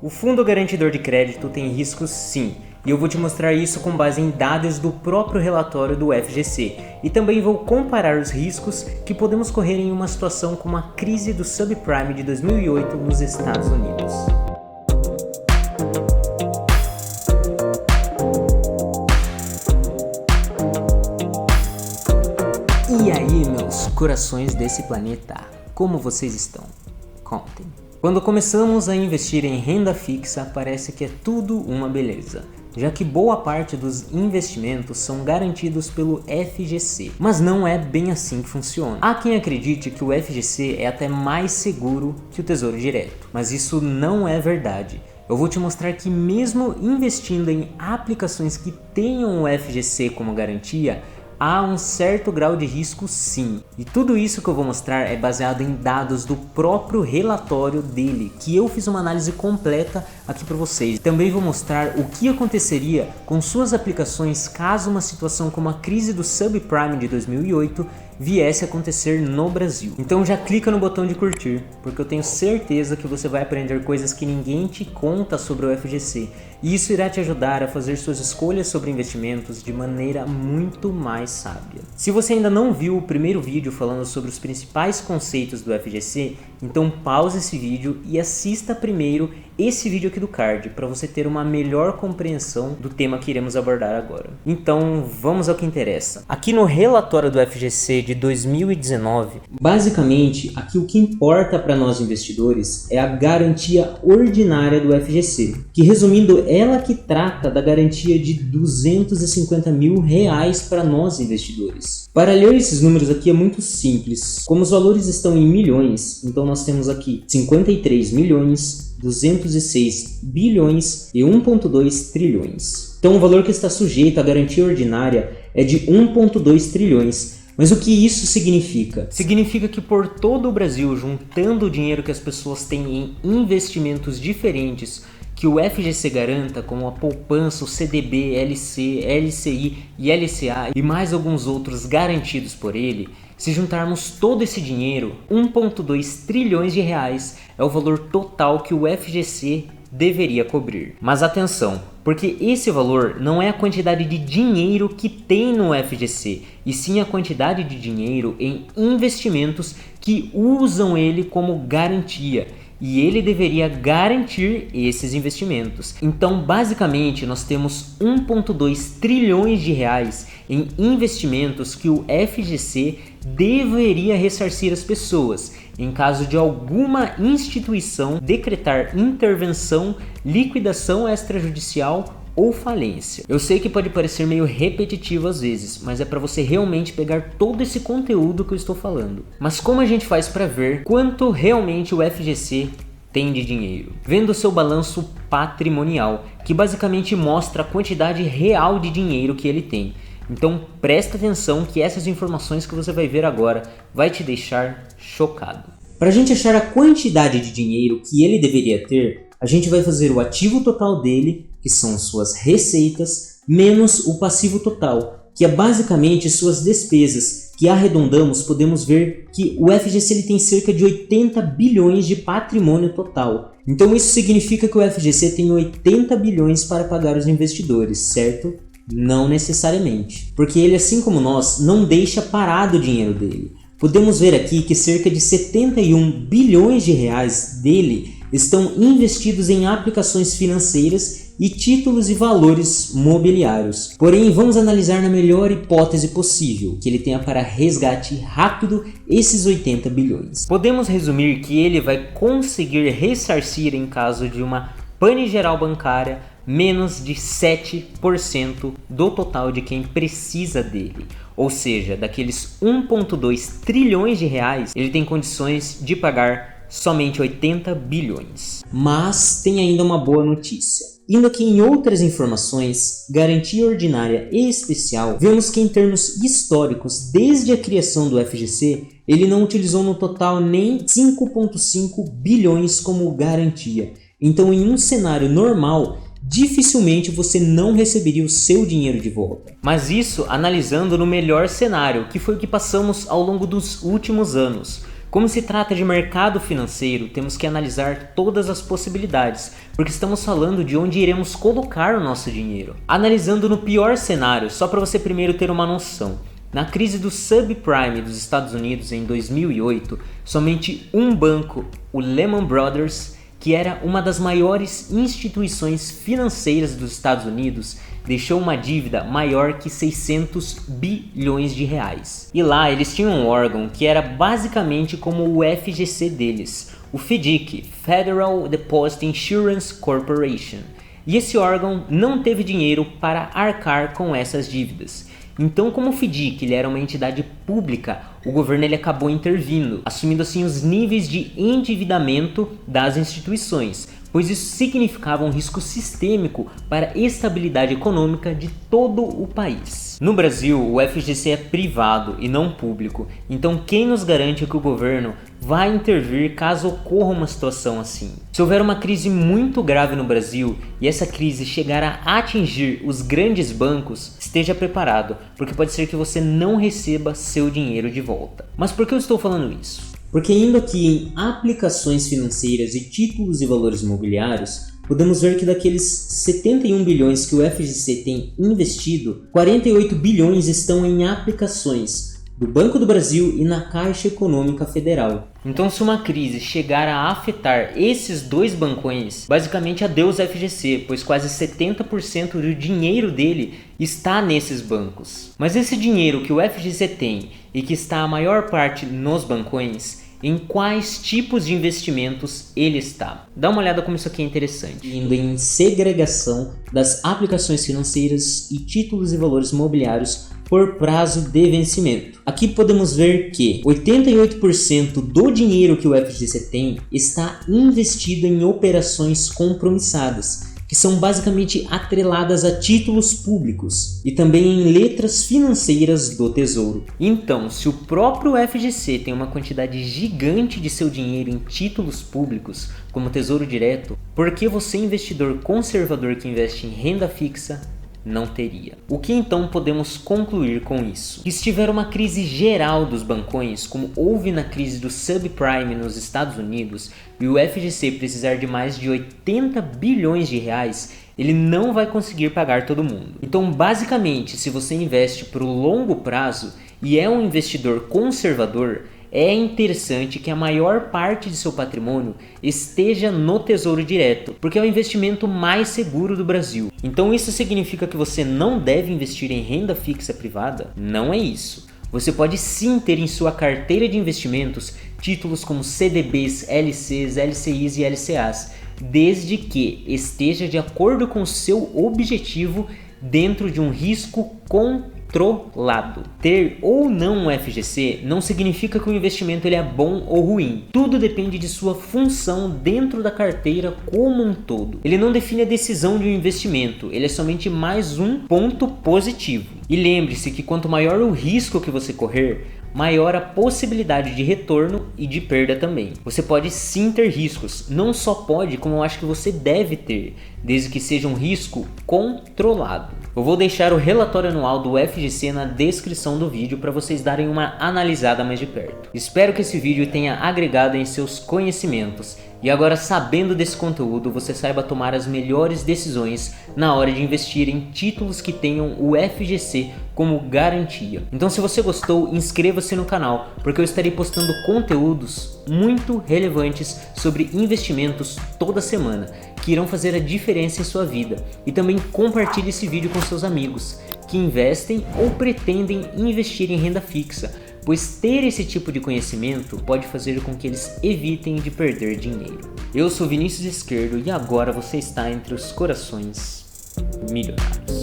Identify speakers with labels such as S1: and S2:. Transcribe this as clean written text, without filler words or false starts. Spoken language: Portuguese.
S1: O Fundo Garantidor de Crédito tem riscos sim, e eu vou te mostrar isso com base em dados do próprio relatório do FGC, e também vou comparar os riscos que podemos correr em uma situação como a crise do subprime de 2008 nos Estados Unidos. E aí, meus corações desse planeta, como vocês estão? Contem. Quando começamos a investir em renda fixa, parece que é tudo uma beleza, já que boa parte dos investimentos são garantidos pelo FGC. Mas não é bem assim que funciona. Há quem acredite que o FGC é até mais seguro que o Tesouro Direto, mas isso não é verdade. Eu vou te mostrar que mesmo investindo em aplicações que tenham o FGC como garantia, há um certo grau de risco sim. E tudo isso que eu vou mostrar é baseado em dados do próprio relatório dele, que eu fiz uma análise completa aqui para vocês. Também vou mostrar o que aconteceria com suas aplicações caso uma situação como a crise do subprime de 2008 viesse a acontecer no Brasil. Então já clica no botão de curtir, porque eu tenho certeza que você vai aprender coisas que ninguém te conta sobre o FGC. E isso irá te ajudar a fazer suas escolhas sobre investimentos de maneira muito mais sábia. Se você ainda não viu o primeiro vídeo falando sobre os principais conceitos do FGC, então pause esse vídeo e assista primeiro esse vídeo aqui do card, para você ter uma melhor compreensão do tema que iremos abordar agora. Então vamos ao que interessa. Aqui no relatório do FGC de 2019, basicamente aqui o que importa para nós investidores é a garantia ordinária do FGC, que resumindo, ela que trata da garantia de R$250 mil para nós investidores. Para ler esses números aqui é muito simples. Como os valores estão em milhões, então nós temos aqui 53 milhões, 206 bilhões e 1,2 trilhões. Então o valor que está sujeito à garantia ordinária é de 1,2 trilhões. Mas o que isso significa? Significa que por todo o Brasil, juntando o dinheiro que as pessoas têm em investimentos diferentes que o FGC garanta, como a poupança, o CDB, LC, LCI e LCA e mais alguns outros garantidos por ele, se juntarmos todo esse dinheiro, 1,2 trilhões de reais é o valor total que o FGC deveria cobrir. Mas atenção, porque esse valor não é a quantidade de dinheiro que tem no FGC, e sim a quantidade de dinheiro em investimentos que usam ele como garantia. E ele deveria garantir esses investimentos. Então, basicamente, nós temos 1,2 trilhões de reais em investimentos que o FGC deveria ressarcir as pessoas, em caso de alguma instituição decretar intervenção, liquidação extrajudicial ou falência. Eu sei que pode parecer meio repetitivo às vezes, mas é para você realmente pegar todo esse conteúdo que eu estou falando. Mas como a gente faz para ver quanto realmente o FGC tem de dinheiro? Vendo o seu balanço patrimonial, que basicamente mostra a quantidade real de dinheiro que ele tem. Então presta atenção que essas informações que você vai ver agora vai te deixar chocado. Para a gente achar a quantidade de dinheiro que ele deveria ter, a gente vai fazer o ativo total dele, que são suas receitas, menos o passivo total, que é basicamente suas despesas, que arredondamos, podemos ver que o FGC ele tem cerca de 80 bilhões de patrimônio total. Então isso significa que o FGC tem 80 bilhões para pagar os investidores, certo? Não necessariamente, porque ele, assim como nós, não deixa parado o dinheiro dele. Podemos ver aqui que cerca de 71 bilhões de reais dele estão investidos em aplicações financeiras e títulos e valores mobiliários. Porém, vamos analisar na melhor hipótese possível, que ele tenha para resgate rápido esses 80 bilhões. Podemos resumir que ele vai conseguir ressarcir em caso de uma pane geral bancária menos de 7% do total de quem precisa dele. Ou seja, daqueles 1,2 trilhões de reais, ele tem condições de pagar somente 80 bilhões. Mas tem ainda uma boa notícia. Indo aqui em outras informações, garantia ordinária e especial, vemos que em termos históricos, desde a criação do FGC, ele não utilizou no total nem 5,5 bilhões como garantia. Então, em um cenário normal, dificilmente você não receberia o seu dinheiro de volta. Mas isso analisando no melhor cenário, que foi o que passamos ao longo dos últimos anos. Como se trata de mercado financeiro, temos que analisar todas as possibilidades, porque estamos falando de onde iremos colocar o nosso dinheiro. Analisando no pior cenário, só para você primeiro ter uma noção. Na crise do subprime dos Estados Unidos em 2008, somente um banco, o Lehman Brothers, que era uma das maiores instituições financeiras dos Estados Unidos, deixou uma dívida maior que 600 bilhões de reais. E lá eles tinham um órgão que era basicamente como o FGC deles, o FDIC, Federal Deposit Insurance Corporation. E esse órgão não teve dinheiro para arcar com essas dívidas. Então, como o FDIC ele era uma entidade pública, o governo ele acabou intervindo, assumindo assim os níveis de endividamento das instituições, pois isso significava um risco sistêmico para a estabilidade econômica de todo o país. No Brasil, o FGC é privado e não público, então quem nos garante que o governo vai intervir caso ocorra uma situação assim? Se houver uma crise muito grave no Brasil e essa crise chegar a atingir os grandes bancos, esteja preparado, porque pode ser que você não receba seu dinheiro de volta. Mas por que eu estou falando isso? Porque indo aqui em aplicações financeiras e títulos e valores imobiliários, podemos ver que daqueles 71 bilhões que o FGC tem investido, 48 bilhões estão em aplicações do Banco do Brasil e na Caixa Econômica Federal. Então, se uma crise chegar a afetar esses dois bancões, basicamente adeus FGC, pois quase 70% do dinheiro dele está nesses bancos. Mas esse dinheiro que o FGC tem e que está a maior parte nos bancões, em quais tipos de investimentos ele está? Dá uma olhada como isso aqui é interessante. Indo em segregação das aplicações financeiras e títulos e valores imobiliários por prazo de vencimento. Aqui podemos ver que 88% do dinheiro que o FGC tem está investido em operações compromissadas, que são basicamente atreladas a títulos públicos e também em letras financeiras do Tesouro. Então, se o próprio FGC tem uma quantidade gigante de seu dinheiro em títulos públicos, como Tesouro Direto, por que você, investidor conservador que investe em renda fixa, não teria? O que então podemos concluir com isso? Que se tiver uma crise geral dos bancões, como houve na crise do subprime nos Estados Unidos, e o FGC precisar de mais de 80 bilhões de reais, ele não vai conseguir pagar todo mundo. Então, basicamente, se você investe para o longo prazo e é um investidor conservador, é interessante que a maior parte de seu patrimônio esteja no Tesouro Direto, porque é o investimento mais seguro do Brasil. Então isso significa que você não deve investir em renda fixa privada? Não é isso. Você pode sim ter em sua carteira de investimentos títulos como CDBs, LCs, LCIs e LCAs, desde que esteja de acordo com o seu objetivo dentro de um risco controlado. Ter ou não um FGC não significa que o investimento ele é bom ou ruim. Tudo depende de sua função dentro da carteira como um todo. Ele não define a decisão de um investimento, ele é somente mais um ponto positivo. E lembre-se que quanto maior o risco que você correr, maior a possibilidade de retorno e de perda também. Você pode sim ter riscos, não só pode, como eu acho que você deve ter, desde que seja um risco controlado. Eu vou deixar o relatório anual do FGC na descrição do vídeo para vocês darem uma analisada mais de perto. Espero que esse vídeo tenha agregado em seus conhecimentos e agora, sabendo desse conteúdo, você saiba tomar as melhores decisões na hora de investir em títulos que tenham o FGC como garantia. Então, se você gostou, inscreva-se no canal, porque eu estarei postando conteúdos muito relevantes sobre investimentos toda semana, que irão fazer a diferença em sua vida. E também compartilhe esse vídeo com seus amigos que investem ou pretendem investir em renda fixa, pois ter esse tipo de conhecimento pode fazer com que eles evitem de perder dinheiro. Eu sou Vinícius Esquerdo e agora você está entre os corações milionários.